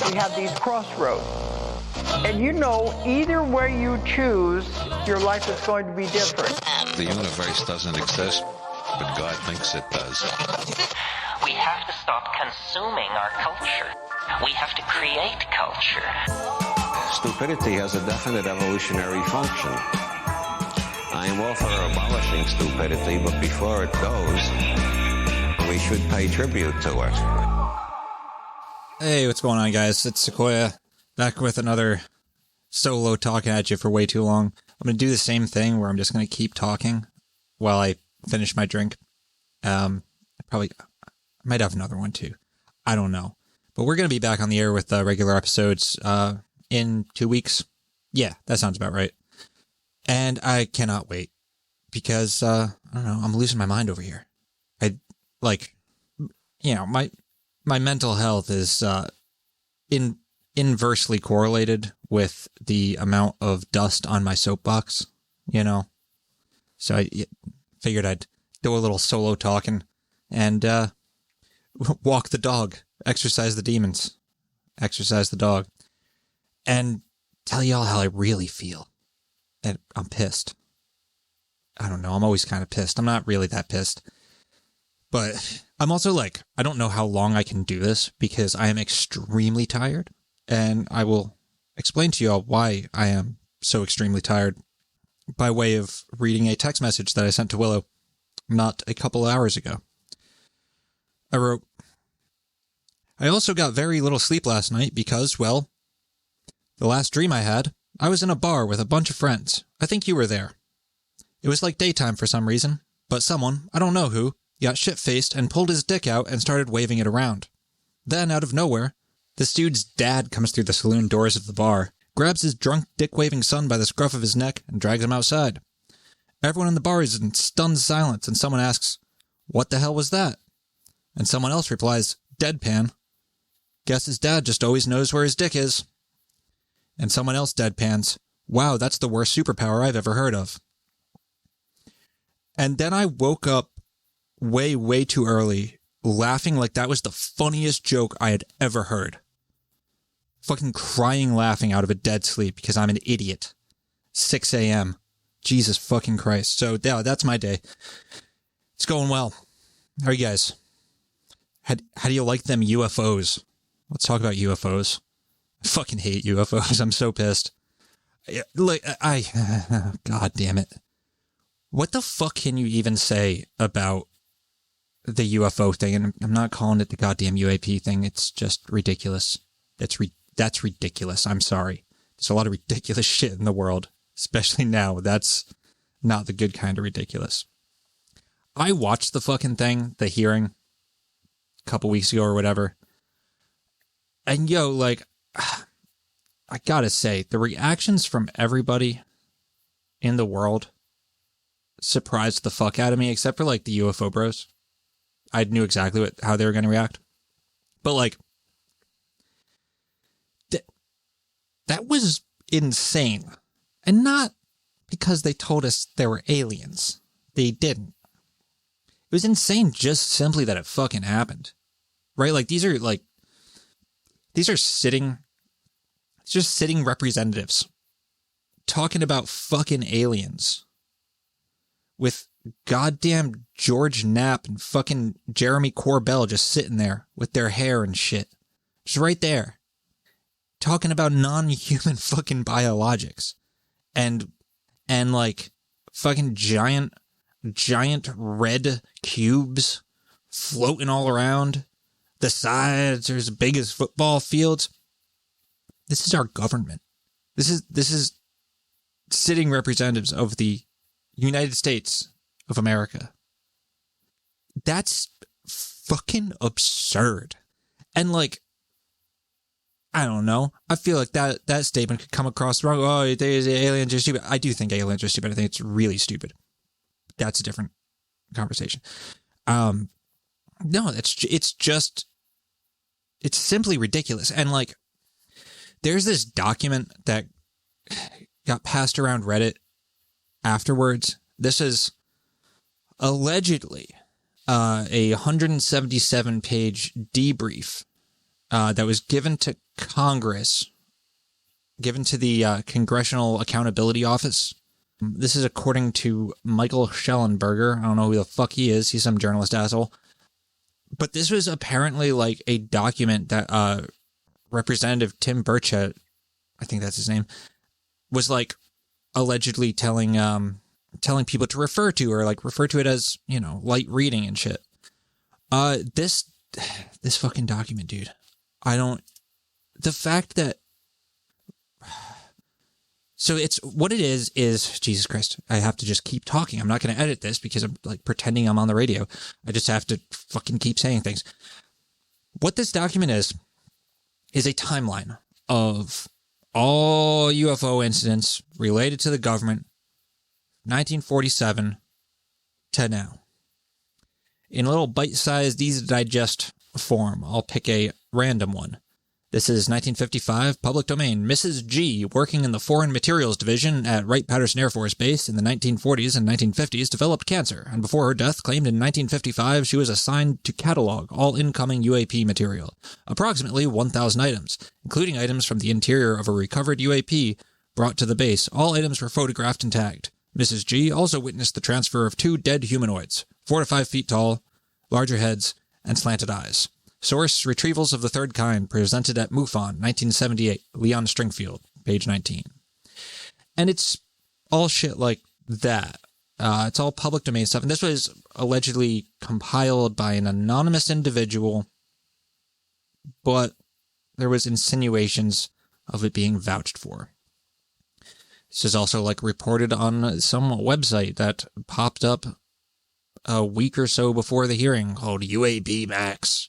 we have these crossroads. And you know, either way you choose, your life is going to be different. The universe doesn't exist, but God thinks it does. We have to stop consuming our culture. We have to create culture. Stupidity has a definite evolutionary function. I am all for abolishing stupidity, but before it goes, we should pay tribute to it. Hey, what's going on, guys? It's Sequoia, back with another solo talking at you for way too long. I'm going to do the same thing where I'm just going to keep talking while I finish my drink. I might have another one too. I don't know. But we're going to be back on the air with regular episodes in 2 weeks. Yeah, that sounds about right. And I cannot wait because, I don't know, I'm losing my mind over here. My mental health is inversely correlated with the amount of dust on my soapbox, you know? So I figured I'd do a little solo talking and walk the dog, exercise the demons, exercise the dog, and tell y'all how I really feel. And I'm pissed. I don't know. I'm always kind of pissed. I'm not really that pissed. But I'm also like, I don't know how long I can do this because I am extremely tired. And I will explain to y'all why I am so extremely tired by way of reading a text message that I sent to Willow not a couple hours ago. I wrote, I also got very little sleep last night because, well, the last dream I had, I was in a bar with a bunch of friends. I think you were there. It was like daytime for some reason, but someone, I don't know who, got shit-faced and pulled his dick out and started waving it around. Then, out of nowhere, this dude's dad comes through the saloon doors of the bar, grabs his drunk dick-waving son by the scruff of his neck, and drags him outside. Everyone in the bar is in stunned silence, and someone asks, "What the hell was that?" And someone else replies, deadpan, "Guess his dad just always knows where his dick is." And someone else deadpans, "Wow, that's the worst superpower I've ever heard of." And then I woke up way too early, laughing like that was the funniest joke I had ever heard. Fucking crying laughing out of a dead sleep because I'm an idiot. 6 a.m. Jesus fucking Christ. So, yeah, that's my day. It's going well. How are you guys? How do you like them UFOs? Let's talk about UFOs. I fucking hate UFOs. I'm so pissed. God damn it. What the fuck can you even say about the UFO thing? And I'm not calling it the goddamn UAP thing. It's just ridiculous. That's ridiculous. I'm sorry. There's a lot of ridiculous shit in the world, especially now. That's not the good kind of ridiculous. I watched the fucking thing, the hearing, a couple weeks ago or whatever. And I gotta say, the reactions from everybody in the world surprised the fuck out of me, except for like the UFO bros. I knew exactly how they were going to react. But like, that was insane. And not because they told us there were aliens. They didn't. It was insane just simply that it fucking happened. Right? Like, these are sitting representatives talking about fucking aliens with goddamn George Knapp and fucking Jeremy Corbell just sitting there with their hair and shit. Just right there. Talking about non-human fucking biologics. And like fucking giant red cubes floating all around. The sides are as big as football fields. This is our government. This is sitting representatives of the United States of America. That's fucking absurd. And like, I don't know. I feel like that statement could come across wrong. Oh, aliens are stupid. I do think aliens are stupid. I think it's really stupid. That's a different conversation. No, it's simply ridiculous. And like, there's this document that got passed around Reddit afterwards. This is allegedly a 177-page debrief that was given to Congress, given to the Congressional Accountability Office. This is according to Michael Schellenberger. I don't know who the fuck he is. He's some journalist asshole. But this was apparently like a document that Representative Tim Burchett, I think that's his name, was like allegedly telling people to refer to, or like refer to it as, you know, light reading and shit. This fucking document, dude. The fact that, so it's, what it is, Jesus Christ, I have to just keep talking. I'm not going to edit this because I'm like pretending I'm on the radio. I just have to fucking keep saying things. What this document is a timeline of all UFO incidents related to the government, 1947 to now. In a little bite-sized, easy-to-digest form, I'll pick a random one. This is 1955, public domain. Mrs. G, working in the Foreign Materials Division at Wright-Patterson Air Force Base in the 1940s and 1950s, developed cancer, and before her death, claimed in 1955 she was assigned to catalog all incoming UAP material, approximately 1,000 items, including items from the interior of a recovered UAP brought to the base. All items were photographed and tagged. Mrs. G also witnessed the transfer of 2 dead humanoids, 4 to 5 feet tall, larger heads, and slanted eyes. Source, Retrievals of the Third Kind, presented at MUFON, 1978, Leon Stringfield, page 19. And it's all shit like that. It's all public domain stuff. And this was allegedly compiled by an anonymous individual, but there was insinuations of it being vouched for. This is also like reported on some website that popped up a week or so before the hearing called UAPmax.com.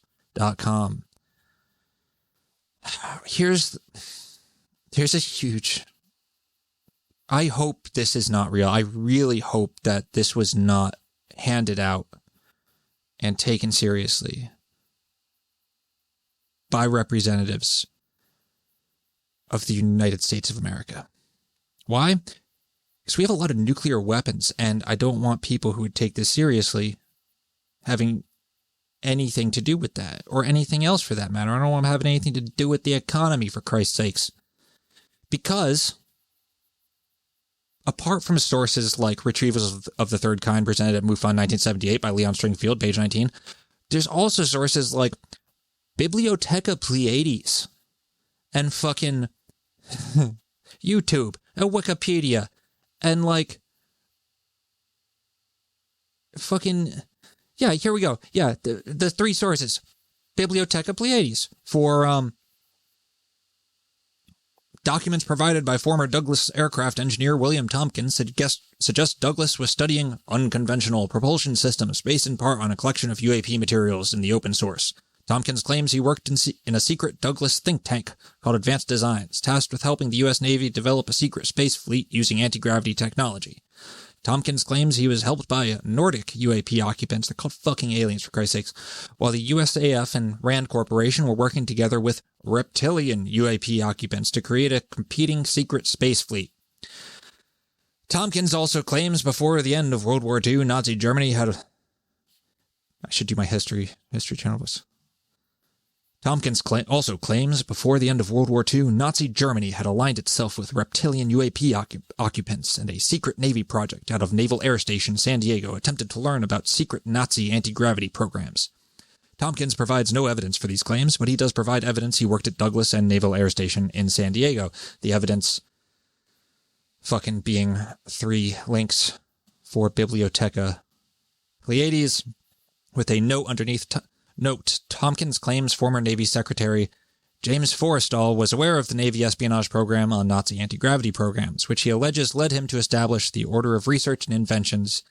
Here's a huge... I hope this is not real. I really hope that this was not handed out and taken seriously by representatives of the United States of America. Why? Because we have a lot of nuclear weapons, and I don't want people who would take this seriously having anything to do with that, or anything else for that matter. I don't want them having anything to do with the economy, for Christ's sakes. Because, apart from sources like Retrievals of the Third Kind presented at MUFON 1978 by Leon Stringfield, page 19, there's also sources like Bibliotheca Pleiades and fucking YouTube and Wikipedia and like fucking... Yeah, here we go. Yeah, the 3 sources. Bibliotheca Pleiades for documents provided by former Douglas aircraft engineer William Tompkins suggest Douglas was studying unconventional propulsion systems based in part on a collection of UAP materials in the open source. Tompkins claims he worked in a secret Douglas think tank called Advanced Designs, tasked with helping the U.S. Navy develop a secret space fleet using anti-gravity technology. Tompkins claims he was helped by Nordic UAP occupants, they're called fucking aliens for Christ's sakes, while the USAF and RAND Corporation were working together with reptilian UAP occupants to create a competing secret space fleet. Tompkins also claims before the end of World War II, Nazi Germany had... I should do my history channel. Tompkins also claims before the end of World War II, Nazi Germany had aligned itself with reptilian UAP occupants, and a secret Navy project out of Naval Air Station San Diego attempted to learn about secret Nazi anti-gravity programs. Tompkins provides no evidence for these claims, but he does provide evidence he worked at Douglas and Naval Air Station in San Diego. The evidence fucking being 3 links for Bibliotheca Pleiades with a note underneath... Note, Tompkins claims former Navy Secretary James Forrestal was aware of the Navy espionage program on Nazi anti-gravity programs, which he alleges led him to establish the Order of Research and Inventions.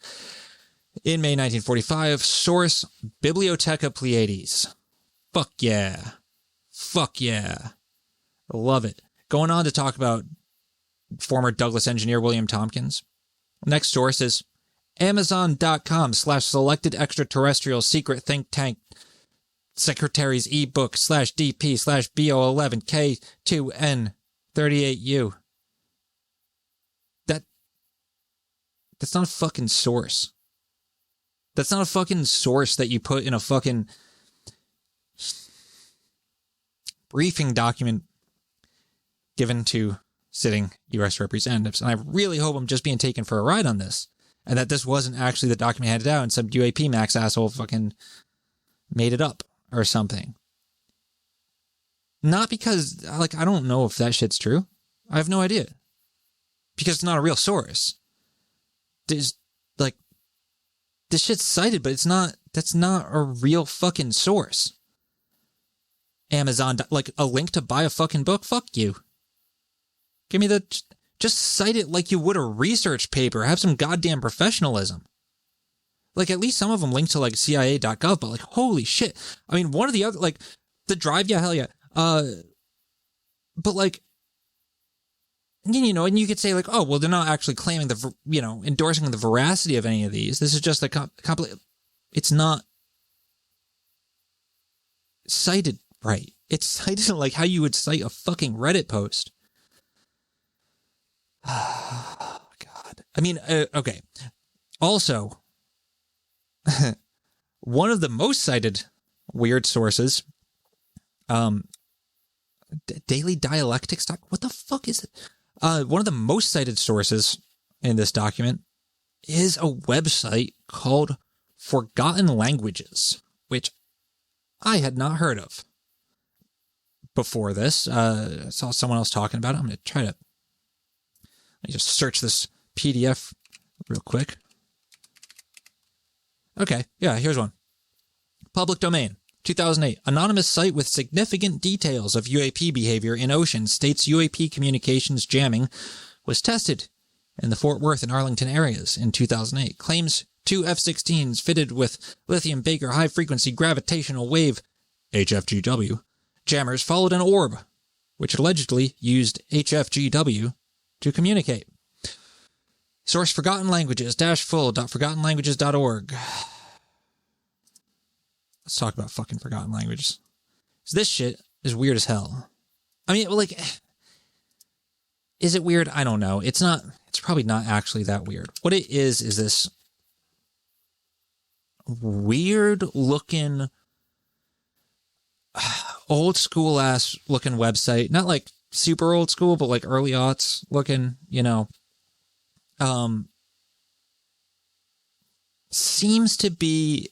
In May 1945, source, Bibliotheca Pleiades. Fuck yeah. Fuck yeah. Love it. Going on to talk about former Douglas engineer William Tompkins. Next source is Amazon.com/selected extraterrestrial secret think tank secretary's ebook /DP/BO11K2N38U. That's not a fucking source. That's not a fucking source that you put in a fucking... briefing document given to sitting U.S. representatives. And I really hope I'm just being taken for a ride on this, and that this wasn't actually the document handed out and some UAP max asshole fucking made it up or something. Not because, like, I don't know if that shit's true. I have no idea. Because it's not a real source. There's, like, this shit's cited, but that's not a real fucking source. Amazon, like, a link to buy a fucking book? Fuck you. Give me just cite it like you would a research paper. Have some goddamn professionalism. Like, at least some of them link to, like, CIA.gov, but, like, holy shit. I mean, one of the other, like, the drive, yeah, hell yeah. But, like, you know, and you could say, like, oh, well, they're not actually claiming endorsing the veracity of any of these. This is just a it's not cited right. It's cited like how you would cite a fucking Reddit post. Oh, God. I mean, okay. Also, one of the most cited weird sources, Daily Dialectics. What the fuck is it? One of the most cited sources in this document is a website called Forgotten Languages, which I had not heard of before this. I saw someone else talking about it. I'm going to try to let me just search this PDF real quick. Okay, yeah, here's one. Public domain. 2008, anonymous site with significant details of UAP behavior in oceans states UAP communications jamming was tested in the Fort Worth and Arlington areas in 2008. Claims 2 F-16s fitted with lithium Baker high-frequency gravitational wave HFGW jammers followed an orb, which allegedly used HFGW to communicate. Source Forgotten Languages -full.forgottenlanguages.org. Let's talk about fucking forgotten languages. So this shit is weird as hell. I mean, like, is it weird? I don't know. It's probably not actually that weird. What it is this weird looking, old school ass looking website. Not like super old school, but like early aughts looking, you know. Seems to be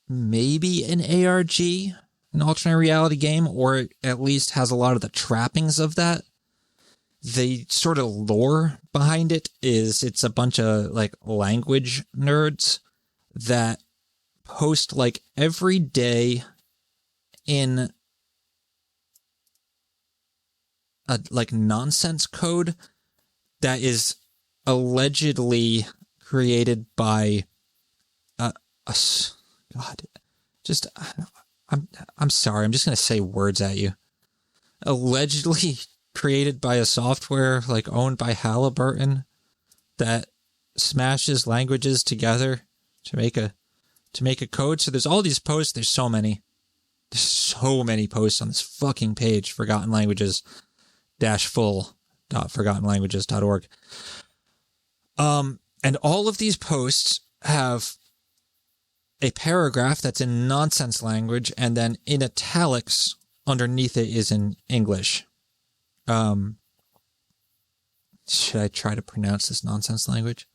maybe an ARG, an alternate reality game, or at least has a lot of the trappings of that. The sort of lore behind it is it's a bunch of like language nerds that post like every day in a like nonsense code that is allegedly created by I'm sorry, I'm just going to say words at you. Allegedly created by a software like owned by Halliburton that smashes languages together to make a code. So there's all these posts. There's so many posts on this fucking page, Forgotten Languages -full.forgottenlanguages.org. And all of these posts have a paragraph that's in nonsense language, and then in italics underneath it is in English. Should I try to pronounce this nonsense language?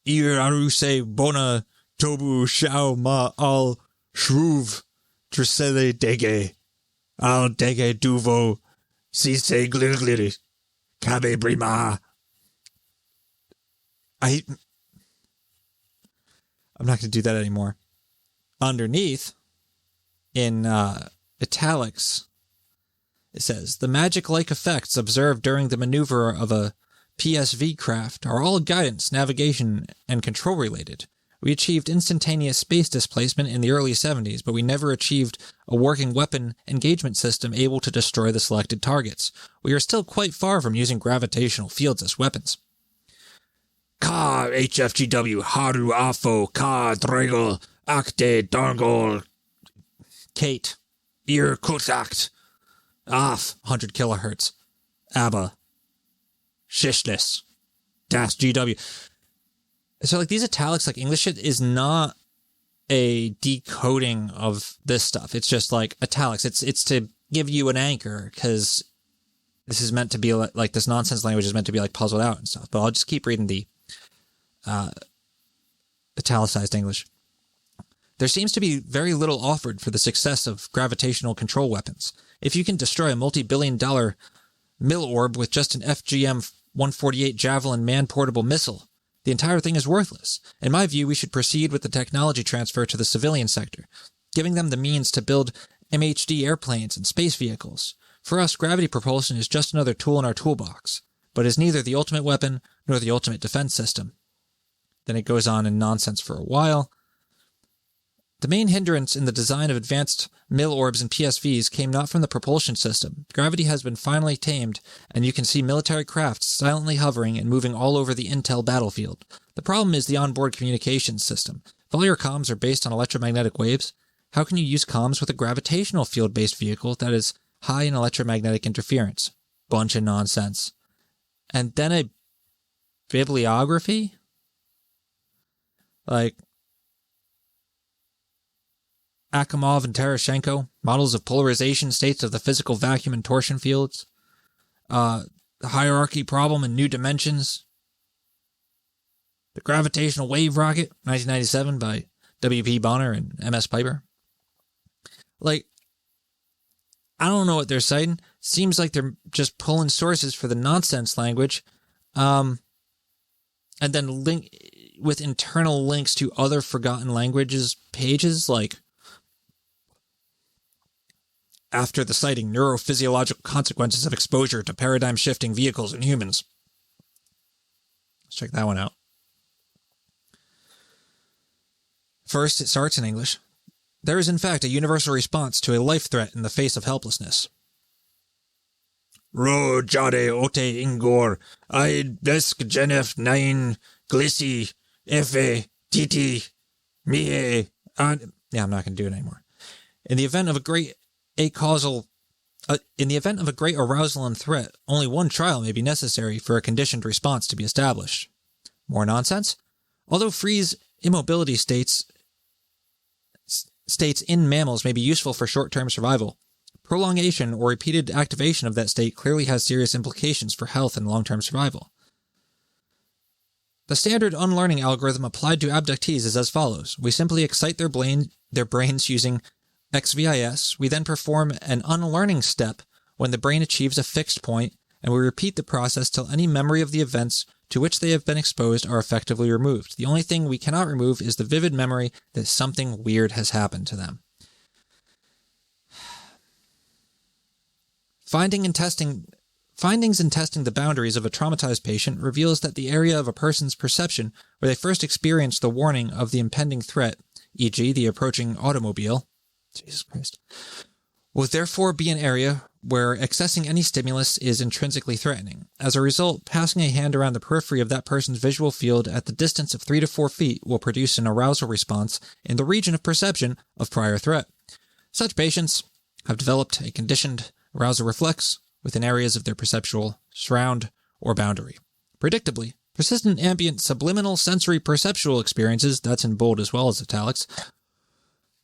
Iraruse bona tobu shao ma al shruv trisele dege al dege duvo sise glirgliri kabe brima. I'm not going to do that anymore. Underneath, in italics, it says, the magic-like effects observed during the maneuver of a PSV craft are all guidance, navigation, and control related. We achieved instantaneous space displacement in the early 70s, but we never achieved a working weapon engagement system able to destroy the selected targets. We are still quite far from using gravitational fields as weapons. Ka HFGW Haru Afo Ka Dregel Akte Dargol Kate Ir Kutakt Af 100 kilohertz Abba Shishlis Das GW. So like these italics, like English shit is not a decoding of this stuff. It's just like italics. It's to give you an anchor, because this is meant to be like this nonsense language is meant to be like puzzled out and stuff. But I'll just keep reading the italicized English. There seems to be very little offered for the success of gravitational control weapons. If you can destroy a multi-billion-dollar mill orb with just an FGM-148 Javelin man-portable missile, the entire thing is worthless. In my view, we should proceed with the technology transfer to the civilian sector, giving them the means to build MHD airplanes and space vehicles. For us, gravity propulsion is just another tool in our toolbox, but is neither the ultimate weapon nor the ultimate defense system. Then it goes on in nonsense for a while. The main hindrance in the design of advanced mill orbs and PSVs came not from the propulsion system. Gravity has been finally tamed, and you can see military crafts silently hovering and moving all over the intel battlefield. The problem is the onboard communications system. If all your comms are based on electromagnetic waves, how can you use comms with a gravitational field-based vehicle that is high in electromagnetic interference? Bunch of nonsense. And then a bibliography? Like Akimov and Terashenko, models of polarization, states of the physical vacuum and torsion fields, the hierarchy problem in new dimensions, the gravitational wave rocket, 1997 by W.P. Bonner and M.S. Piper. Like, I don't know what they're citing. Seems like they're just pulling sources for the nonsense language, and then link with internal links to other forgotten languages pages, like after the citing neurophysiological consequences of exposure to paradigm-shifting vehicles in humans. Let's check that one out. First, it starts in English. There is, in fact, a universal response to a life threat in the face of helplessness. Ro jade ote ingor, I desk genef nine glissi, efe, titi, mie, an... Yeah, I'm not going to do it anymore. In the event of a great arousal and threat, only one trial may be necessary for a conditioned response to be established. More nonsense? Although freeze immobility states in mammals may be useful for short-term survival, prolongation or repeated activation of that state clearly has serious implications for health and long-term survival. The standard unlearning algorithm applied to abductees is as follows. We simply excite their brains using XVIS. We then perform an unlearning step when the brain achieves a fixed point, and we repeat the process till any memory of the events to which they have been exposed are effectively removed. The only thing we cannot remove is the vivid memory that something weird has happened to them. Findings in testing the boundaries of a traumatized patient reveals that the area of a person's perception where they first experienced the warning of the impending threat, e.g. the approaching automobile, Jesus Christ, will therefore be an area where accessing any stimulus is intrinsically threatening. As a result, passing a hand around the periphery of that person's visual field at the distance of 3 to 4 feet will produce an arousal response in the region of perception of prior threat. Such patients have developed a conditioned arousal reflex within areas of their perceptual surround or boundary. Predictably, persistent ambient subliminal sensory perceptual experiences, that's in bold as well as italics,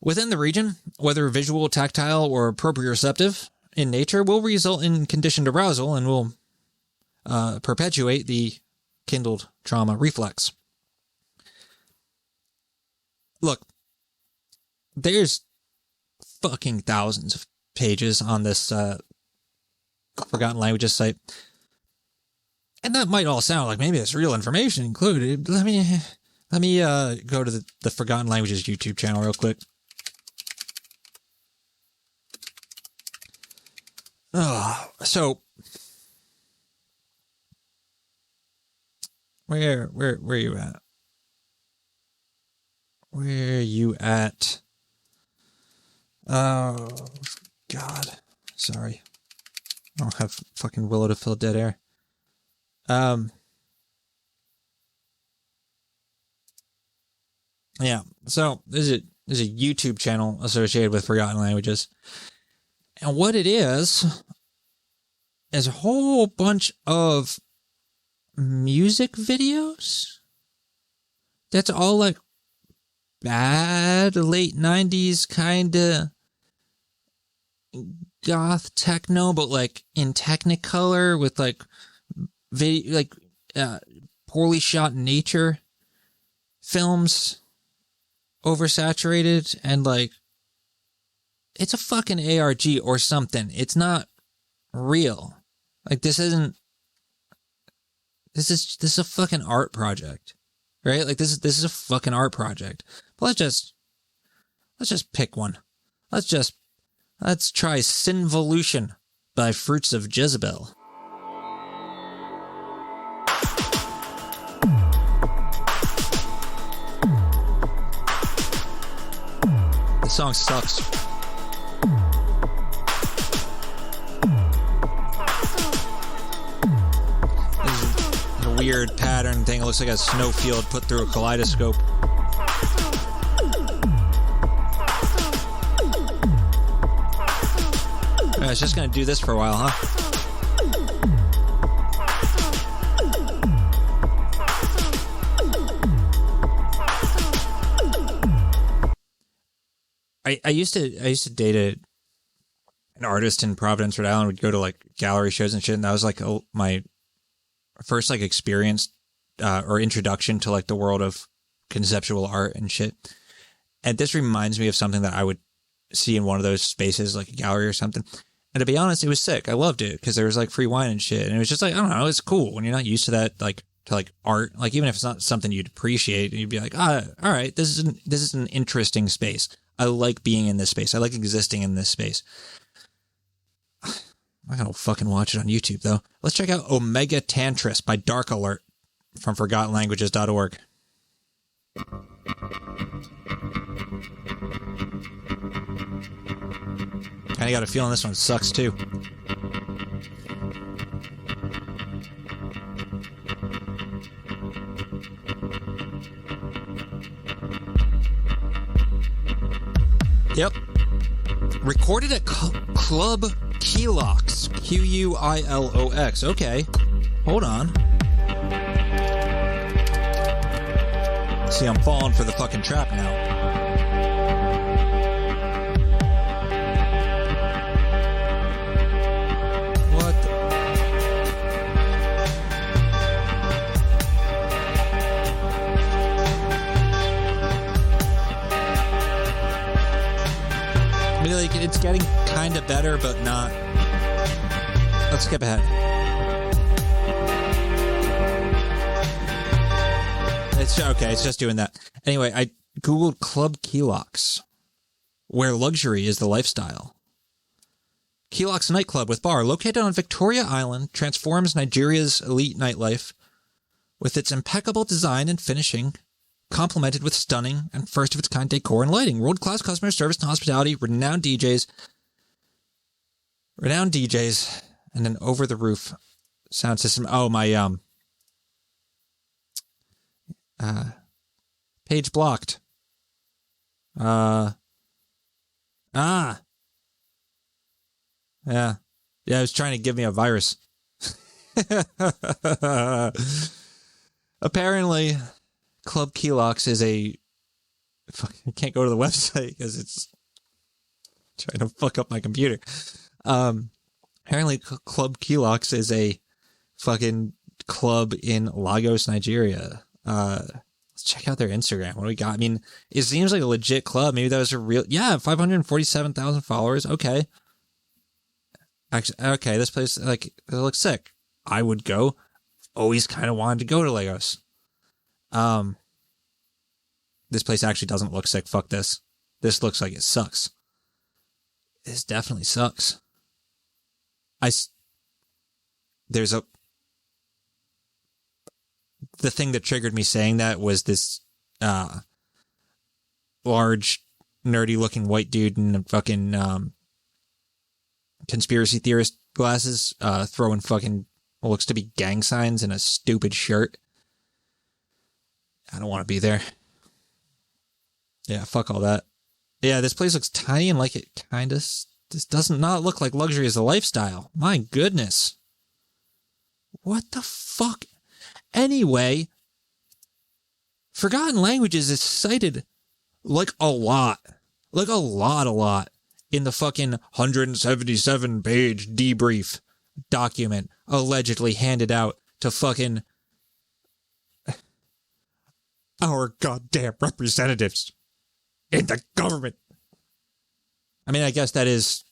within the region, whether visual, tactile, or proprioceptive in nature, will result in conditioned arousal and will perpetuate the kindled trauma reflex. Look, there's fucking thousands of pages on this Forgotten Languages site. And that might all sound like maybe there's real information included. Let me go to the Forgotten Languages YouTube channel real quick. So where are you at? Where are you at? Oh God, sorry, I don't have fucking Willow to fill dead air. Yeah. So there's a YouTube channel associated with Forgotten Languages. And what it is a whole bunch of music videos that's all like bad late 90s kind of goth techno, but like in Technicolor with like poorly shot nature films, oversaturated, and like it's a fucking ARG or something. It's not real. Like this is a fucking art project, right? Like this is a fucking art project. But let's just pick one. Let's try Sinvolution by Fruits of Jezebel. The song sucks. This is a weird pattern thing. It looks like a snowfield put through a kaleidoscope. I was just gonna do this for a while, huh? I used to date an artist in Providence, Rhode Island. We'd go to like gallery shows and shit, and that was like my first like experience or introduction to like the world of conceptual art and shit. And this reminds me of something that I would see in one of those spaces, like a gallery or something. And to be honest, it was sick. I loved it because there was like free wine and shit. And it was just like, I don't know, it's cool when you're not used to that, like to like art. Like even if it's not something you'd appreciate, you'd be like, all right, this is an interesting space. I like being in this space. I like existing in this space. I'm not gonna fucking watch it on YouTube though. Let's check out Omega Tantris by Dark Alert from ForgottenLanguages.org. Kinda got a feeling this one sucks too. Yep. Recorded at Club Quilox. Q-U-I-L-O-X. Okay. Hold on. See, I'm falling for the fucking trap now. Like it's getting kind of better, but not. Let's skip ahead. It's okay. It's just doing that. Anyway, I googled Club Quilox, where luxury is the lifestyle. Quilox nightclub with bar, located on Victoria Island, transforms Nigeria's elite nightlife with its impeccable design and finishing, complemented with stunning and first-of-its-kind decor and lighting, world-class customer service and hospitality, renowned DJs, and an over-the-roof sound system. Oh, my page blocked. Yeah, it was trying to give me a virus. Apparently, Club Quilox is I can't go to the website because it's trying to fuck up my computer. Apparently Club Quilox is a fucking club in Lagos, Nigeria. Let's check out their Instagram. What do we got? I mean, it seems like a legit club. Maybe that was a real, 547,000 followers. Okay. Actually, okay, this place, like, it looks sick. I would go. Always kind of wanted to go to Lagos. This place actually doesn't look sick. Fuck this. This looks like it sucks. This definitely sucks. The thing that triggered me saying that was this, large, nerdy looking white dude in fucking, conspiracy theorist glasses, throwing fucking what looks to be gang signs in a stupid shirt. I don't want to be there. Yeah, fuck all that. Yeah, this place looks tiny and like it kind of... This doesn't not look like luxury as a lifestyle. My goodness. What the fuck? Anyway, Forgotten Languages is cited Like a lot. Like a lot. In the fucking 177-page debrief document allegedly handed out to fucking our goddamn representatives in the government. I mean, I guess that is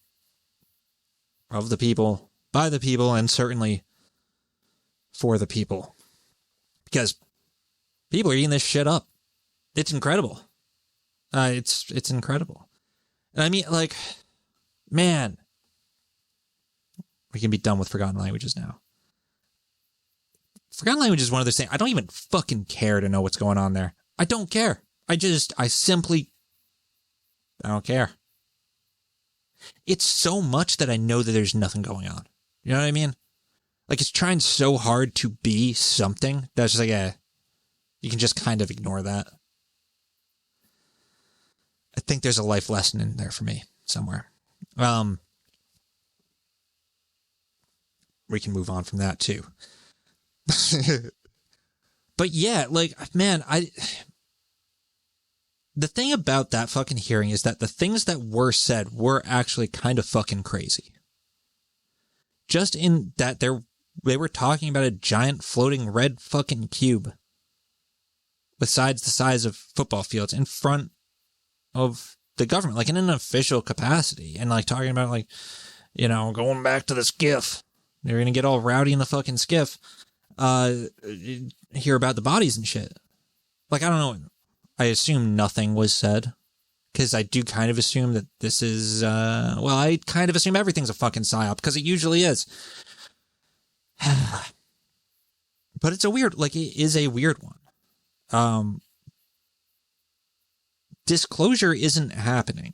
of the people, by the people, and certainly for the people. Because people are eating this shit up. It's incredible. It's incredible. And I mean, like, man, we can be done with forgotten languages now. Forgotten language is one of those things. I don't even fucking care to know what's going on there. I don't care. I don't care. It's so much that I know that there's nothing going on. You know what I mean? Like, it's trying so hard to be something that's just like, you can just kind of ignore that. I think there's a life lesson in there for me somewhere. We can move on from that too. But yeah, like, man, the thing about that fucking hearing is that the things that were said were actually kind of fucking crazy. Just in that they were talking about a giant floating red fucking cube with sides the size of football fields in front of the government, like in an official capacity, and like talking about, like, you know, going back to the skiff. They're gonna get all rowdy in the fucking skiff, hear about the bodies and shit. Like, I don't know. I assume nothing was said, because I do kind of assume that this is, I kind of assume everything's a fucking psyop, because it usually is. But it's it is a weird one. Disclosure isn't happening.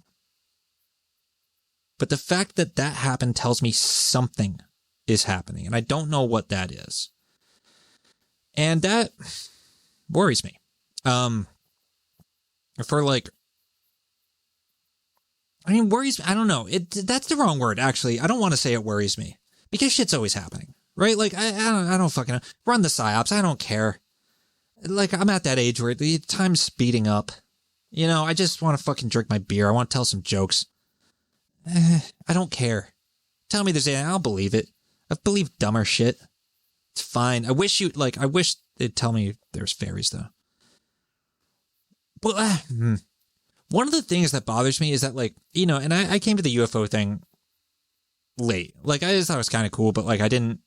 But the fact that that happened tells me something is happening, and I don't know what that is. And that worries me. Worries, I don't know. That's the wrong word, actually. I don't want to say it worries me, because shit's always happening, right? Like, I don't fucking know. Run the psyops. I don't care. Like, I'm at that age where the time's speeding up. You know, I just want to fucking drink my beer. I want to tell some jokes. I don't care. Tell me there's anything, I'll believe it. I've believed dumber shit. It's fine. I wish they'd tell me there's fairies, though. But one of the things that bothers me is that, like, you know, and I came to the UFO thing late. Like, I just thought it was kind of cool, but, like, I didn't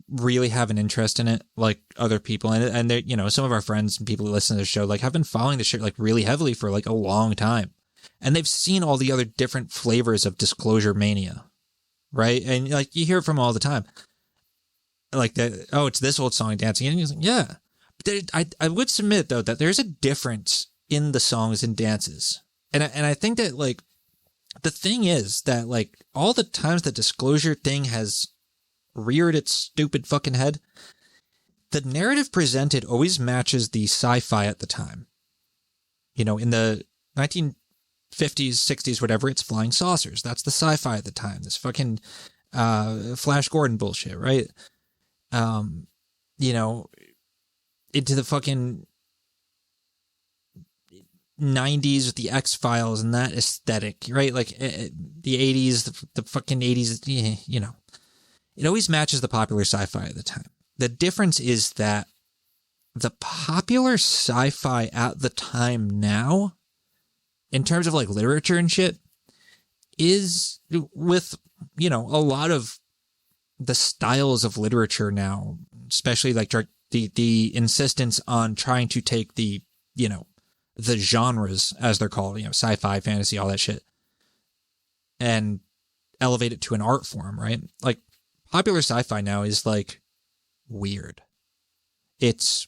really have an interest in it like other people. And they, you know, some of our friends and people who listen to the show, like, have been following this shit, like, really heavily for, like, a long time. And they've seen all the other different flavors of disclosure mania, right? And, like, you hear it from all the time. Like, that, oh, it's this old song dancing. And you're like, yeah. But I would submit, though, that there's a difference in the songs and dances. And I think that, like, the thing is that, like, all the times the disclosure thing has reared its stupid fucking head, the narrative presented always matches the sci-fi at the time. You know, in the 1950s, 60s, whatever, it's flying saucers. That's the sci-fi at the time. This fucking Flash Gordon bullshit, right? You know, into the fucking 90s with the X-Files and that aesthetic, right? Like, the 80s, the fucking 80s, you know. It always matches the popular sci-fi at the time. The difference is that the popular sci-fi at the time now, in terms of, like, literature and shit, is with, you know, a lot of the styles of literature now, especially, like, the insistence on trying to take the, you know, the genres, as they're called, you know, sci-fi, fantasy, all that shit, and elevate it to an art form, right? Like, popular sci-fi now is, like, weird. It's,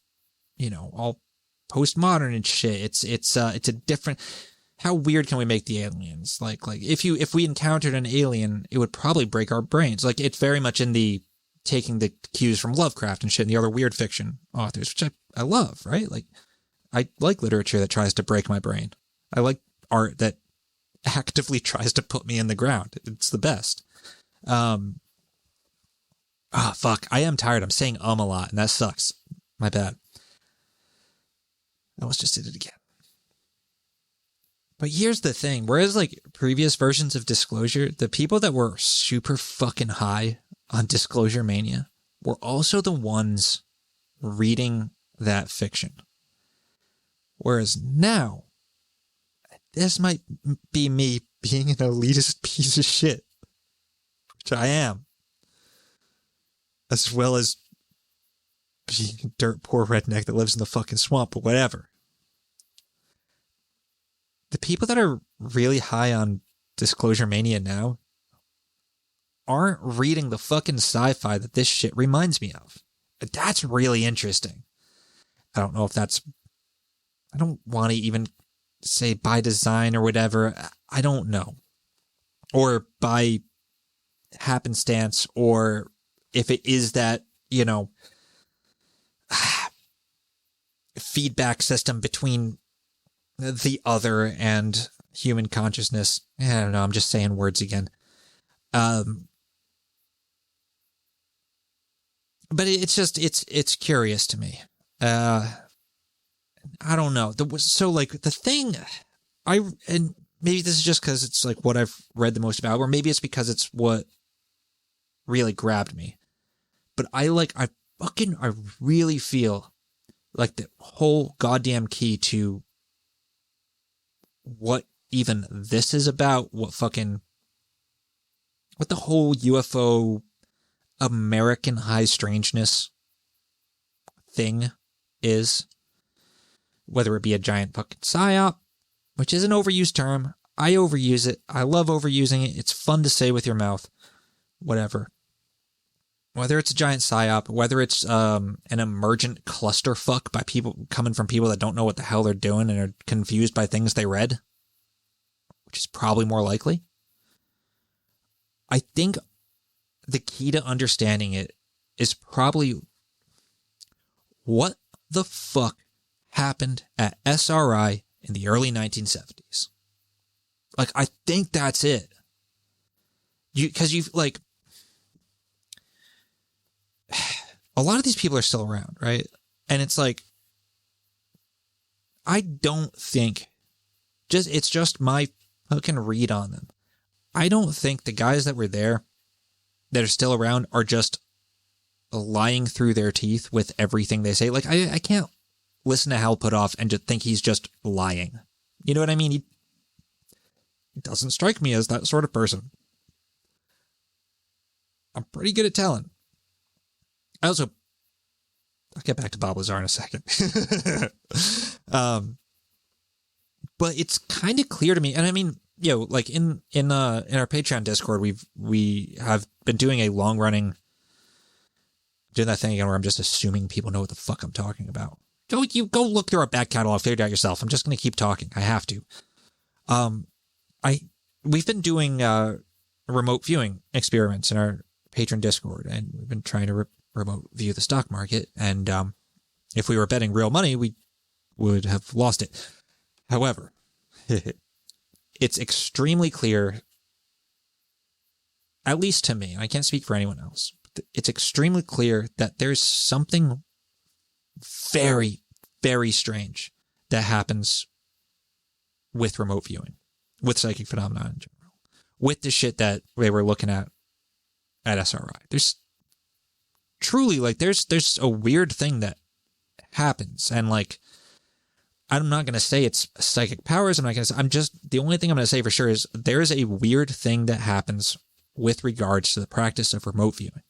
you know, all postmodern and shit. It's a different. How weird can we make the aliens? Like if we encountered an alien, it would probably break our brains. Like, it's very much in the taking the cues from Lovecraft and shit and the other weird fiction authors, which I love, right? Like, I like literature that tries to break my brain. I like art that actively tries to put me in the ground. It's the best. Fuck. I am tired. I'm saying a lot, and that sucks. My bad. I almost just did it again. But here's the thing. Whereas like previous versions of Disclosure, the people that were super fucking high on Disclosure Mania were also the ones reading that fiction. Whereas now, this might be me being an elitist piece of shit, which I am, as well as being a dirt poor redneck that lives in the fucking swamp, but whatever. The people that are really high on Disclosure Mania now aren't reading the fucking sci-fi that this shit reminds me of. That's really interesting. I don't know if that's... I don't want to even say by design or whatever. I don't know. Or by happenstance, or if it is that, you know, feedback system between the other and human consciousness. I don't know. I'm just saying words again. But it's just, it's curious to me. I don't know. So like the thing and maybe this is just because it's like what I've read the most about, or maybe it's because it's what really grabbed me. But I really feel like the whole goddamn key to what even this is about, what the whole UFO American high strangeness thing is, whether it be a giant fucking psyop, which is an overused term. I overuse it. I love overusing it. It's fun to say with your mouth. Whatever. Whether it's a giant psyop, whether it's an emergent clusterfuck by people coming from people that don't know what the hell they're doing and are confused by things they read, which is probably more likely. I think the key to understanding it is probably what the fuck happened at SRI in the early 1970s. Like, I think that's it. Because you've, like, a lot of these people are still around, right? And it's like, I don't think, it's just my fucking read on them. I don't think the guys that were there that are still around are just lying through their teeth with everything they say. Like, I can't listen to Hal Puthoff and just think he's just lying. You know what I mean? He doesn't strike me as that sort of person. I'm pretty good at telling. I'll get back to Bob Lazar in a second. But it's kind of clear to me, and I mean, you know, like in our Patreon Discord, we have been doing a long running, doing that thing again where I'm just assuming people know what the fuck I'm talking about. Go look through our back catalog, figure it out yourself. I'm just going to keep talking. I have to. We've been doing remote viewing experiments in our patron Discord, and we've been trying to remote view the stock market. And if we were betting real money, we would have lost it. However, it's extremely clear, at least to me, and I can't speak for anyone else, but it's extremely clear that there's something very, very strange that happens with remote viewing, with psychic phenomena in general, with the shit that they were looking at SRI. There's truly, like, there's a weird thing that happens, and like, I'm not going to say it's psychic powers. The only thing I'm going to say for sure is there's a weird thing that happens with regards to the practice of remote viewing.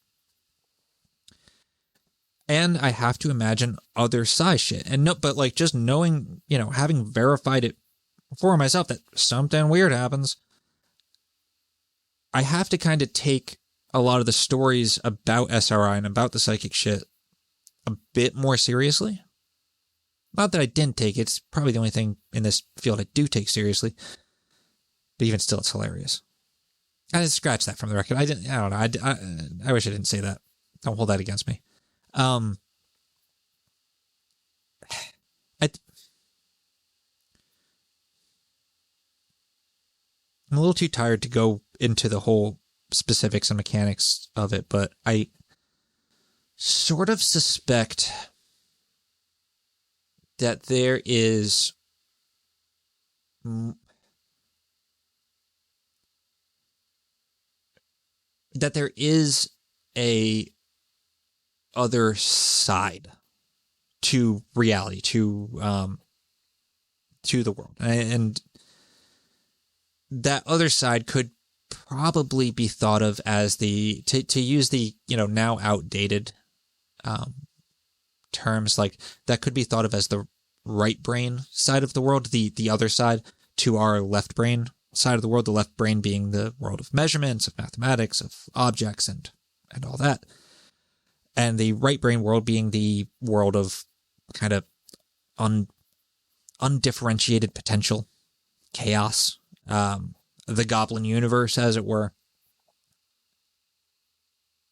And I have to imagine other psi shit. But like, just knowing, you know, having verified it for myself that something weird happens, I have to kind of take a lot of the stories about SRI and about the psychic shit a bit more seriously. Not that I didn't take it. It's probably the only thing in this field I do take seriously. But even still, it's hilarious. I just scratched that from the record. I don't know. I wish I didn't say that. Don't hold that against me. I'm a little too tired to go into the whole specifics and mechanics of it, but I sort of suspect that there is that there is a other side to reality, to the world, and that other side could probably be thought of as the to use the now outdated terms, like that could be thought of as the right brain side of the world, the other side to our left brain side of the world, the left brain being the world of measurements, of mathematics, of objects, and all that, and the right brain world being the world of kind of undifferentiated potential, chaos, the goblin universe, as it were.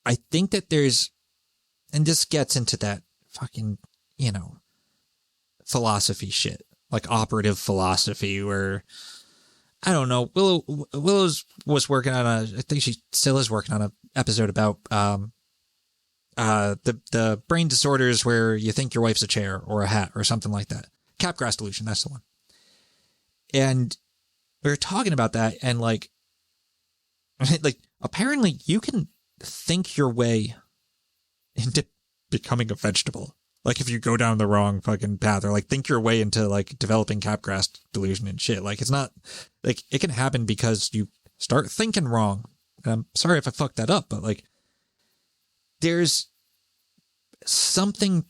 I think that there's, and this gets into that fucking, philosophy shit, like operative philosophy, where, I don't know, Willow's was working on I think she still is working on an episode about the brain disorders where you think your wife's a chair or a hat or something like that. Capgras delusion, that's the one. And we were talking about that, and like apparently you can think your way into becoming a vegetable. Like if you go down the wrong fucking path, or like think your way into like developing Capgras delusion and shit. Like it's not like it can happen because you start thinking wrong. And I'm sorry if I fucked that up, but like there's something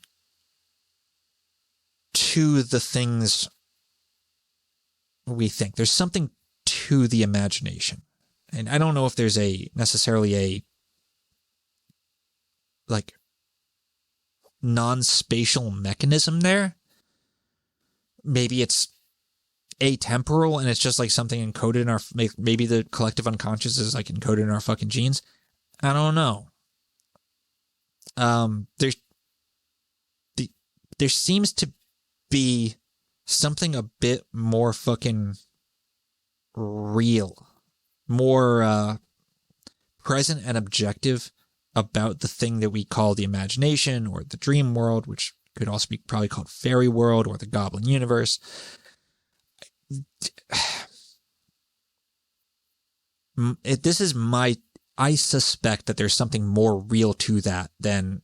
to the things we think. There's something to the imagination. And I don't know if there's necessarily a like non-spatial mechanism there. Maybe it's atemporal and it's just like something encoded in our, maybe the collective unconscious is like encoded in our fucking genes. I don't know. There seems to be something a bit more fucking real, more present and objective about the thing that we call the imagination or the dream world, which could also be probably called fairy world or the goblin universe. I suspect that there's something more real to that than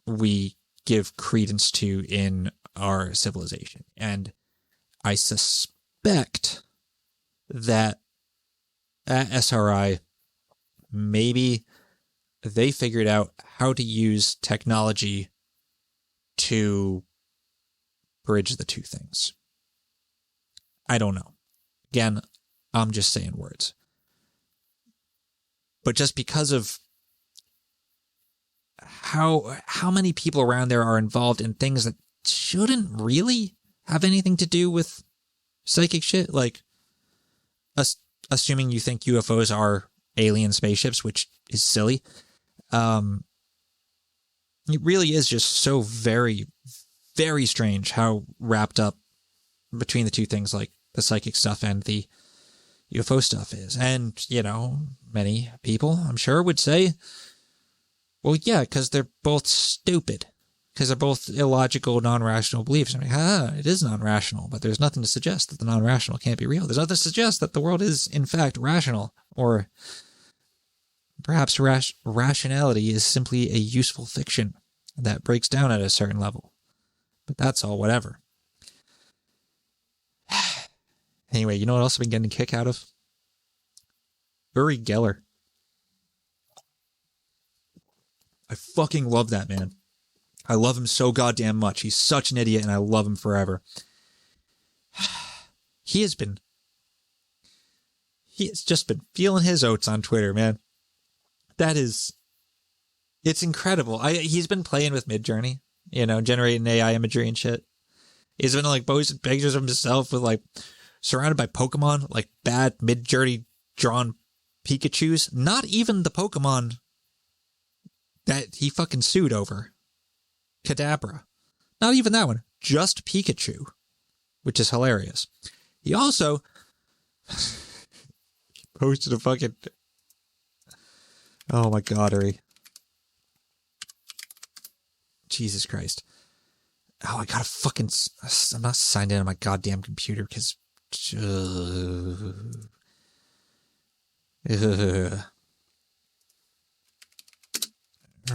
we give credence to in our civilization. And I suspect that at SRI, maybe they figured out how to use technology to bridge the two things. I don't know. Again, I'm just saying words. But just because of how many people around there are involved in things that shouldn't really have anything to do with psychic shit, like assuming you think UFOs are alien spaceships, which is silly. It really is just so very, very strange how wrapped up between the two things, like the psychic stuff and the UFO stuff is. And, many people, I'm sure, would say, well, yeah, because they're both stupid. Because they're both illogical, non-rational beliefs. I mean, it is non-rational, but there's nothing to suggest that the non-rational can't be real. There's nothing to suggest that the world is, in fact, rational. Or perhaps rationality is simply a useful fiction that breaks down at a certain level. But that's all whatever. Anyway, you know what else I've been getting a kick out of? Uri Geller. I fucking love that man. I love him so goddamn much. He's such an idiot and I love him forever. He has just been feeling his oats on Twitter, man. It's incredible. He's been playing with Midjourney, generating AI imagery and shit. He's been like posting pictures of himself with like surrounded by Pokemon, like bad Midjourney drawn Pikachus. Not even the Pokemon that he fucking sued over. Kadabra. Not even that one. Just Pikachu. Which is hilarious. He also posted a fucking... Oh my god, Uri. Jesus Christ. Oh, I gotta fucking... I'm not signed in on my goddamn computer because...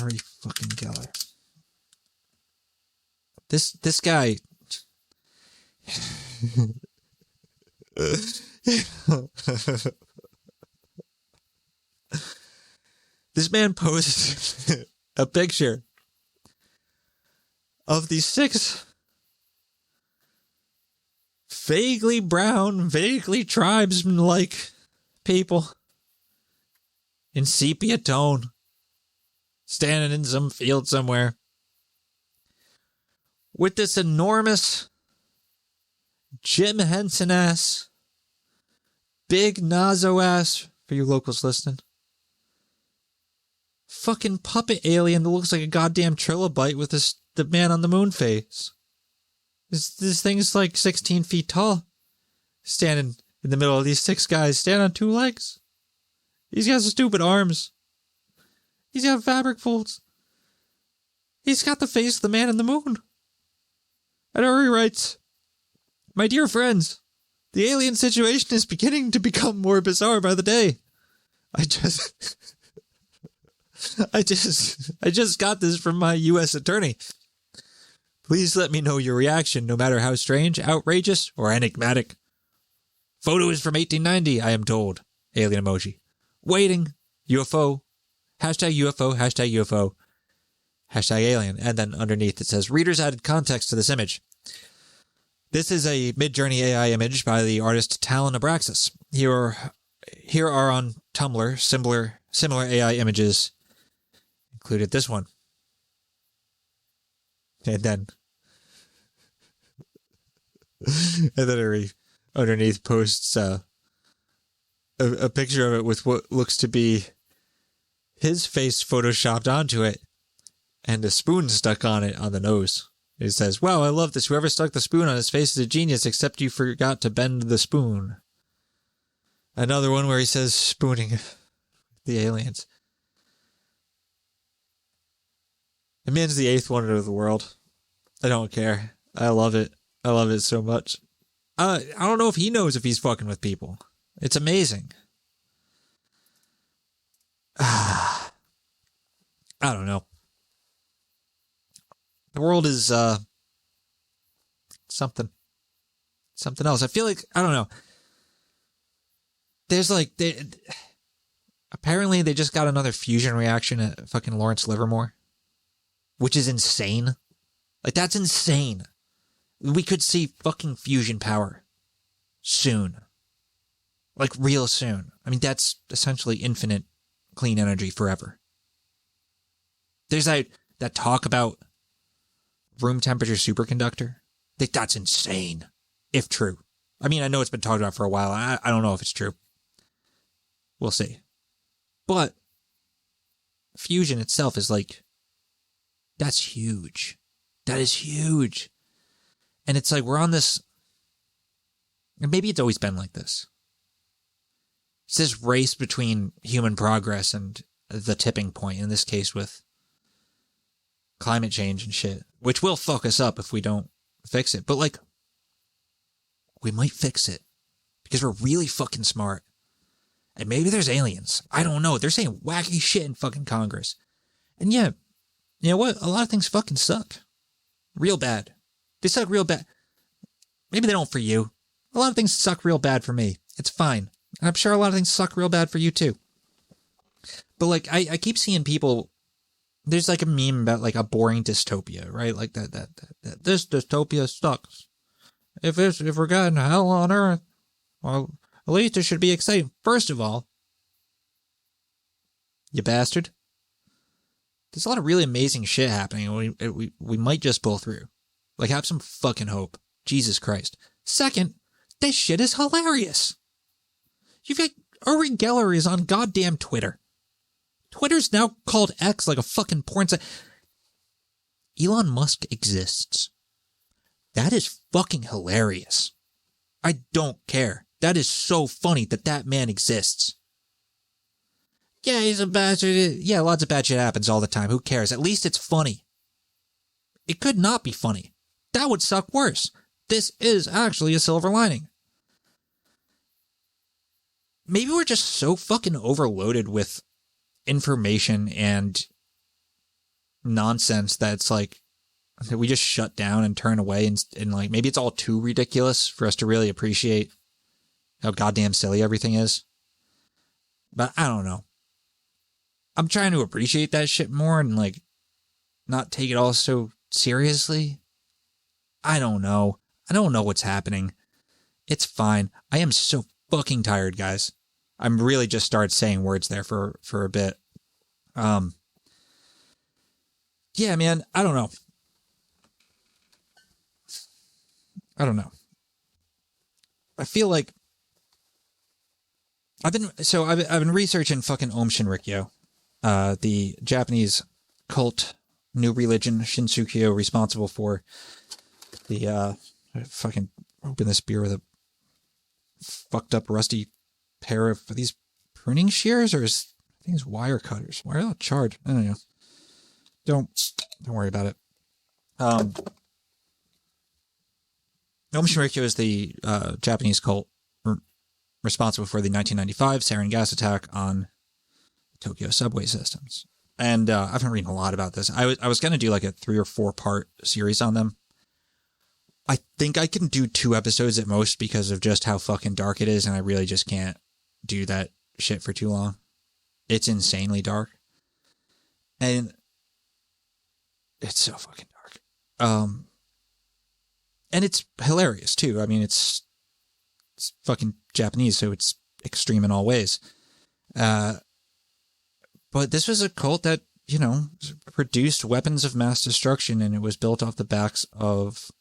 Uri fucking Geller. This guy. This man posted a picture of these 6 vaguely brown, vaguely tribesman-like people in sepia tone, standing in some field somewhere with this enormous Jim Henson-ass, big Nazo-ass, for you locals listening, fucking puppet alien that looks like a goddamn trilobite with the man on the moon face. This thing's like 16 feet tall, standing in the middle of these 6 guys, standing on 2 legs. He's got stupid arms. He's got fabric folds. He's got the face of the man in the moon. And Uri writes, "My dear friends, the alien situation is beginning to become more bizarre by the day. I just got this from my U.S. attorney. Please let me know your reaction, no matter how strange, outrageous, or enigmatic. Photo is from 1890, I am told. Alien emoji. Waiting. UFO. Hashtag UFO. Hashtag UFO. Hashtag alien." And then underneath it says, "Readers added context to this image. This is a Midjourney AI image by the artist Talon Abraxas. Here are on Tumblr similar AI images. Included this one." And then Uri underneath posts a picture of it with what looks to be his face photoshopped onto it and a spoon stuck on it on the nose. It says, "Wow, I love this. Whoever stuck the spoon on his face is a genius, except you forgot to bend the spoon." Another one where he says spooning the aliens. The man's the 8th wonder of the world. I don't care. I love it. I love it so much. I don't know if he knows if he's fucking with people. It's amazing. I don't know. The world is something else. I feel like, I don't know. There's like, apparently they just got another fusion reaction at fucking Lawrence Livermore, which is insane. Like, that's insane. We could see fucking fusion power soon. Like, real soon. I mean, that's essentially infinite clean energy forever. There's that talk about room temperature superconductor. That's insane, if true. I mean, I know it's been talked about for a while. I don't know if it's true. We'll see. But fusion itself is like, that's huge. That is huge. And it's like we're on this, and maybe it's always been like this. It's this race between human progress and the tipping point, in this case with climate change and shit, which will fuck us up if we don't fix it. But like, we might fix it because we're really fucking smart. And maybe there's aliens. I don't know. They're saying wacky shit in fucking Congress. And yeah, you know what? A lot of things fucking suck. Real bad. They suck real bad. Maybe they don't for you. A lot of things suck real bad for me. It's fine. And I'm sure a lot of things suck real bad for you too. But like, I keep seeing people, there's like a meme about like a boring dystopia, right? Like that this dystopia sucks. If we're getting hell on earth, well, at least it should be exciting. First of all, you bastard, there's a lot of really amazing shit happening. We might just pull through. Like, have some fucking hope. Jesus Christ. Second, this shit is hilarious. You've got Uri Geller is on goddamn Twitter. Twitter's now called X, like a fucking porn site. Elon Musk exists. That is fucking hilarious. I don't care. That is so funny that man exists. Yeah, he's a bastard. Yeah, lots of bad shit happens all the time. Who cares? At least it's funny. It could not be funny. That would suck worse. This is actually a silver lining. Maybe we're just so fucking overloaded with information and nonsense that's like, that we just shut down and turn away, and like, maybe it's all too ridiculous for us to really appreciate how goddamn silly everything is. But I don't know. I'm trying to appreciate that shit more and like not take it all so seriously. I don't know. I don't know what's happening. It's fine. I am so fucking tired, guys. I'm really just started saying words there for a bit. Yeah, man, I don't know. I feel like I've been researching fucking Aum Shinrikyo, the Japanese cult new religion Shinshukyo, responsible for the fucking open this beer with a fucked up rusty pair of these pruning shears, or I think it's wire cutters. Why are they all charred? I don't know. Don't worry about it. Aum Shinrikyo is the Japanese cult responsible for the 1995 sarin gas attack on Tokyo subway systems. And I've been reading a lot about this. I was going to do like a 3 or 4 part series on them. I think I can do 2 episodes at most because of just how fucking dark it is, and I really just can't do that shit for too long. It's insanely dark. And it's so fucking dark. And it's hilarious too. I mean, it's fucking Japanese, so it's extreme in all ways. But this was a cult that, you know, produced weapons of mass destruction, and it was built off the backs of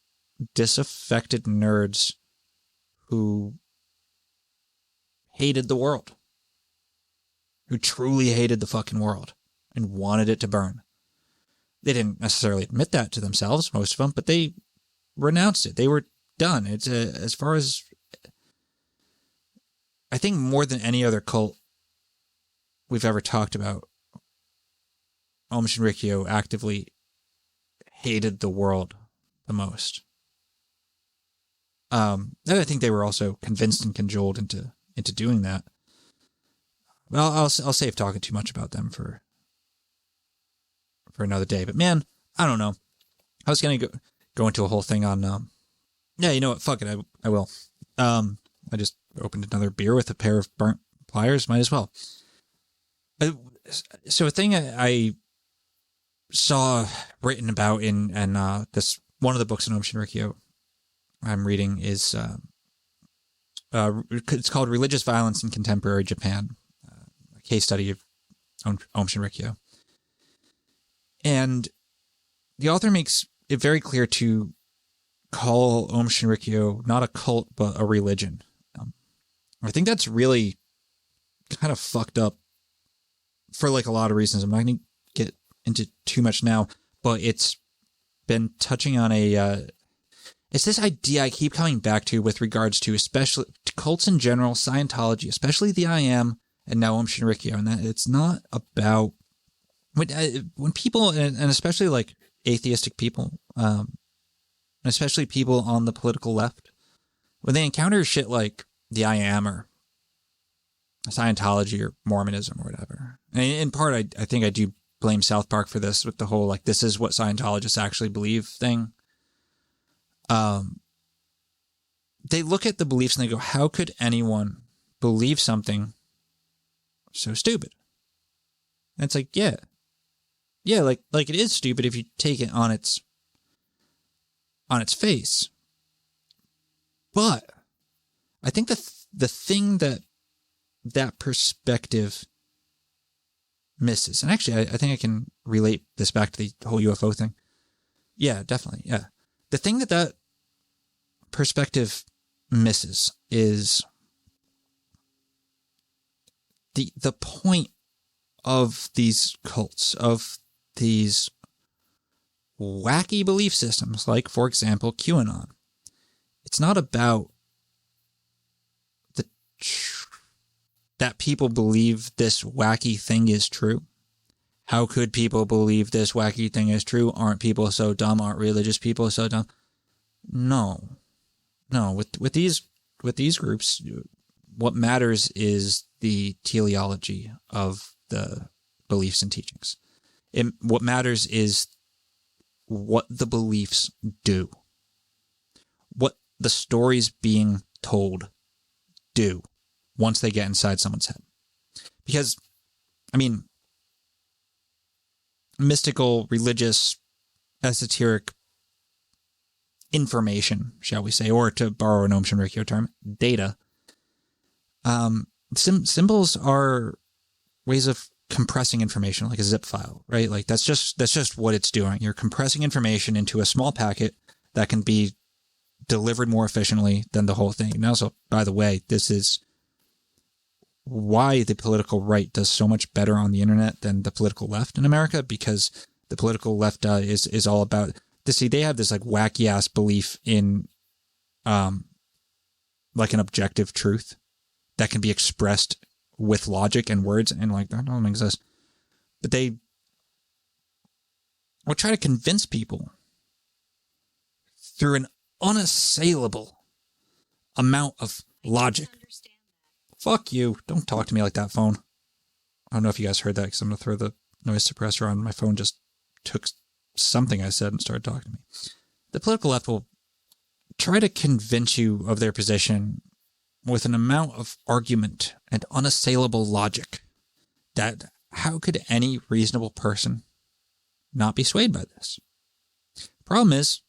disaffected nerds who hated the world. Who truly hated the fucking world and wanted it to burn. They didn't necessarily admit that to themselves, most of them, but they renounced it. They were done. It's as far as, I think more than any other cult we've ever talked about, Aum Shinrikyo actively hated the world the most. And I think they were also convinced and cajoled into doing that. Well, I'll save talking too much about them for another day. But man, I don't know. I was gonna go into a whole thing on. Yeah, you know what? Fuck it. I will. I just opened another beer with a pair of burnt pliers. Might as well. So a thing I saw written about in this one of the books in Aum Shinrikyo I'm reading is it's called Religious Violence in Contemporary Japan, a case study of Aum Shinrikyo. And the author makes it very clear to call Aum Shinrikyo not a cult, but a religion. I think that's really kind of fucked up for like a lot of reasons. I'm not going to get into too much now, but it's been touching on it's this idea I keep coming back to with regards to especially to cults in general, Scientology, especially the I Am, and now Aum Shinrikyo, and that it's not about when people, and especially like atheistic people, and especially people on the political left, when they encounter shit like the I Am or Scientology or Mormonism or whatever. And in part, I think I do blame South Park for this with the whole, like, this is what Scientologists actually believe thing. They look at the beliefs and they go, how could anyone believe something so stupid? And it's like, yeah, like it is stupid if you take it on its face. But I think the thing that perspective misses, and actually I think I can relate this back to the whole UFO thing. Yeah, definitely. Yeah. The thing that perspective misses is the point of these cults, of these wacky belief systems, like, for example, QAnon. It's not about that people believe this wacky thing is true. How could people believe this wacky thing is true? Aren't people so dumb? Aren't religious people so dumb? No. With these groups, what matters is the teleology of the beliefs and teachings. What matters is what the beliefs do, what the stories being told do once they get inside someone's head. Because, I mean, mystical, religious, esoteric information, shall we say, or to borrow an Om Shinrikyo term, data. Symbols are ways of compressing information, like a zip file, right? Like that's just what it's doing. You're compressing information into a small packet that can be delivered more efficiently than the whole thing. And also, by the way, this is why the political right does so much better on the internet than the political left in America, because the political left is all about this. See, they have this like wacky ass belief in like an objective truth that can be expressed with logic and words, and like that don't exist. But they will try to convince people through an unassailable amount of logic. Fuck you. Don't talk to me like that, phone. I don't know if you guys heard that because I'm going to throw the noise suppressor on. My phone just took something I said and started talking to me. The political left will try to convince you of their position with an amount of argument and unassailable logic that how could any reasonable person not be swayed by this? Problem is,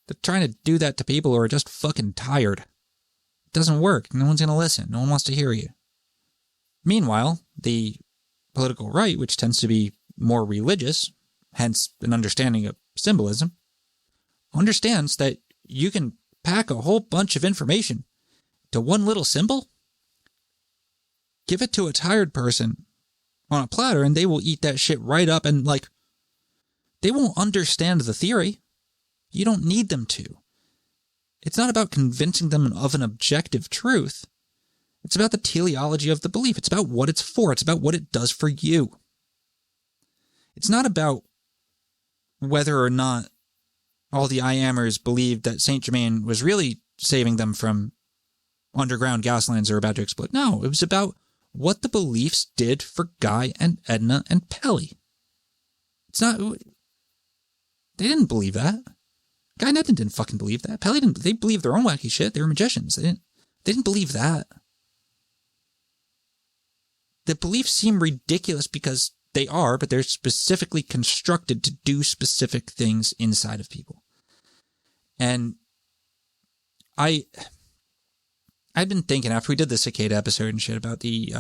they're trying to do that to people who are just fucking tired. It doesn't work. No one's going to listen. No one wants to hear you. Meanwhile, the political right, which tends to be more religious, hence an understanding of symbolism, understands that you can pack a whole bunch of information to one little symbol, give it to a tired person on a platter, and they will eat that shit right up, and like, they won't understand the theory. You don't need them to. It's not about convincing them of an objective truth. It's about the teleology of the belief. It's about what it's for. It's about what it does for you. It's not about whether or not all the I-amers believed that Saint Germain was really saving them from underground gas lines that are about to explode. No, it was about what the beliefs did for Guy and Edna and Pelly. It's not... They didn't believe that. Guy and Edna didn't fucking believe that. Pelly didn't... They believed their own wacky shit. They were magicians. They didn't believe that. The beliefs seem ridiculous because they are, but they're specifically constructed to do specific things inside of people. And I've been thinking after we did the cicada episode and shit about the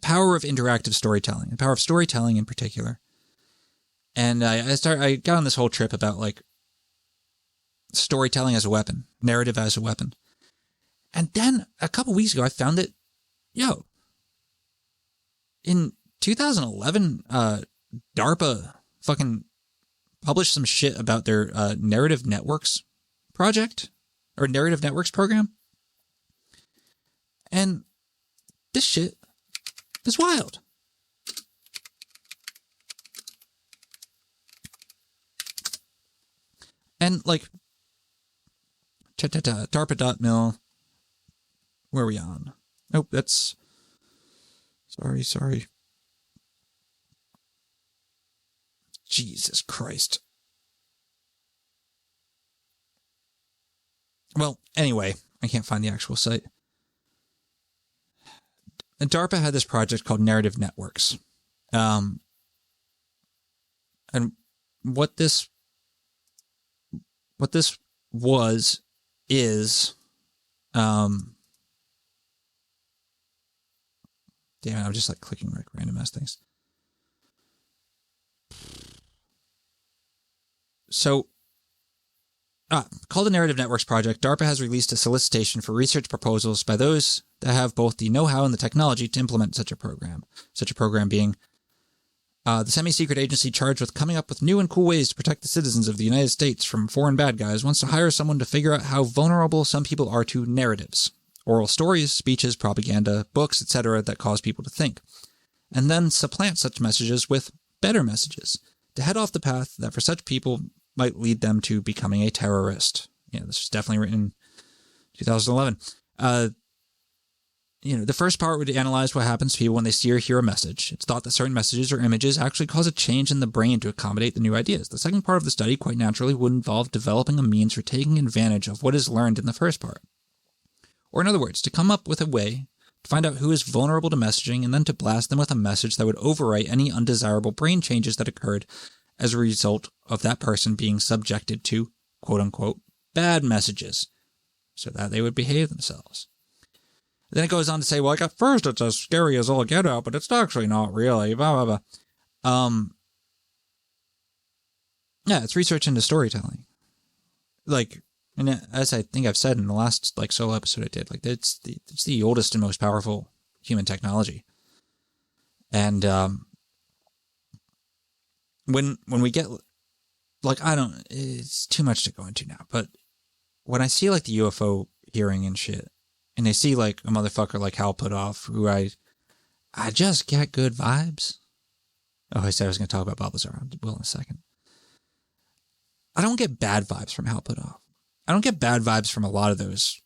power of interactive storytelling, the power of storytelling in particular. And I got on this whole trip about like storytelling as a weapon, narrative as a weapon. And then a couple weeks ago, I found that, in 2011, DARPA fucking published some shit about their narrative networks project. Or narrative networks program. And this shit is wild. And like, DARPA.mil. Where are we on? Nope, that's... Sorry. Jesus Christ. Well, anyway, I can't find the actual site. And DARPA had this project called Narrative Networks. And what this is, damn it, I'm just like clicking like random ass things. So, called the Narrative Networks Project, DARPA has released a solicitation for research proposals by those that have both the know-how and the technology to implement such a program. Such a program being the semi-secret agency charged with coming up with new and cool ways to protect the citizens of the United States from foreign bad guys wants to hire someone to figure out how vulnerable some people are to narratives, oral stories, speeches, propaganda, books, etc. that cause people to think, and then supplant such messages with better messages to head off the path that for such people might lead them to becoming a terrorist. Yeah, this was definitely written in 2011. the first part would analyze what happens to people when they see or hear a message. It's thought that certain messages or images actually cause a change in the brain to accommodate the new ideas. The second part of the study, quite naturally, would involve developing a means for taking advantage of what is learned in the first part. Or in other words, to come up with a way to find out who is vulnerable to messaging and then to blast them with a message that would overwrite any undesirable brain changes that occurred as a result of that person being subjected to, quote-unquote, bad messages, so that they would behave themselves. Then it goes on to say, well, like at first it's as scary as all get out, but it's actually not really, blah, blah, blah. Yeah, it's research into storytelling. Like, and as I think I've said in the last solo episode I did, it's the oldest and most powerful human technology. And when we get it's too much to go into now, but when I see the UFO hearing and shit, and they see a motherfucker like Hal Puthoff, who I just get good vibes. Oh, I said I was going to talk about Bob Lazar. I will in a second. I don't get bad vibes from Hal Puthoff. I don't get bad vibes from a lot of those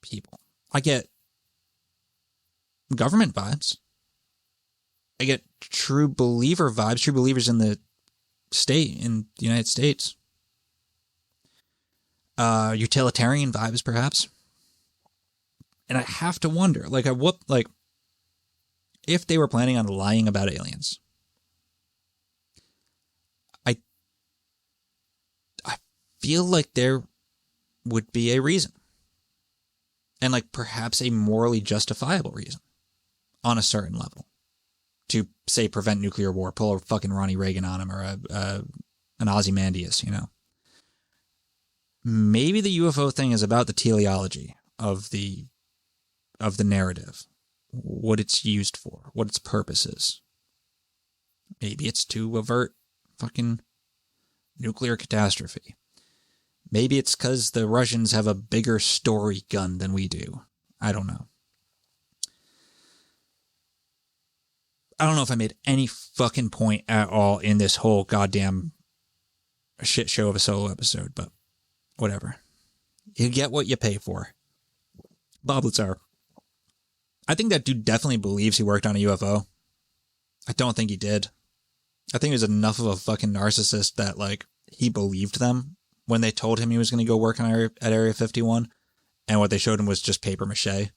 people. I get government vibes. I get true believer vibes, true believers in the United States. Utilitarian vibes, perhaps. And I have to wonder, if they were planning on lying about aliens. I feel like there would be a reason. And perhaps a morally justifiable reason on a certain level to, say, prevent nuclear war, pull a fucking Ronnie Reagan on him or an Ozymandias, Maybe the UFO thing is about the teleology of the narrative, what it's used for, what its purpose is. Maybe it's to avert fucking nuclear catastrophe. Maybe it's because the Russians have a bigger story gun than we do. I don't know. I don't know if I made any fucking point at all in this whole goddamn shit show of a solo episode, but whatever. You get what you pay for. Bob Lazar. I think that dude definitely believes he worked on a UFO. I don't think he did. I think he was enough of a fucking narcissist that, he believed them when they told him he was going to go work at Area 51, and what they showed him was just paper mache,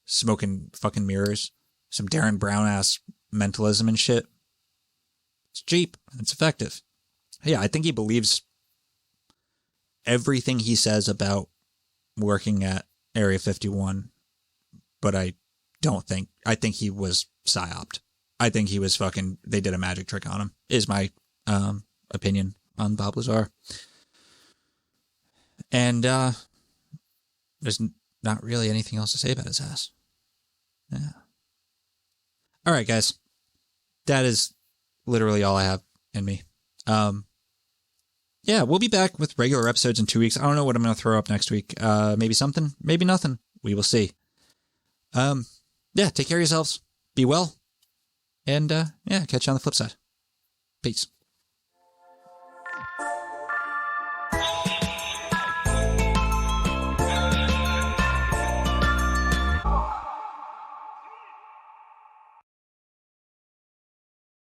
smoking fucking mirrors, some Darren Brown-ass mentalism and shit. It's cheap. It's effective. Yeah, I think he believes everything he says about working at Area 51, but I think he was psyoped. I think he was they did a magic trick on him, is my opinion on Bob Lazar. And there's not really anything else to say about his ass. Yeah. All right, guys. That is literally all I have in me. Yeah, we'll be back with regular episodes in 2 weeks. I don't know what I'm going to throw up next week. Maybe something, maybe nothing. We will see. Yeah, take care of yourselves. Be well. And, yeah, catch you on the flip side. Peace.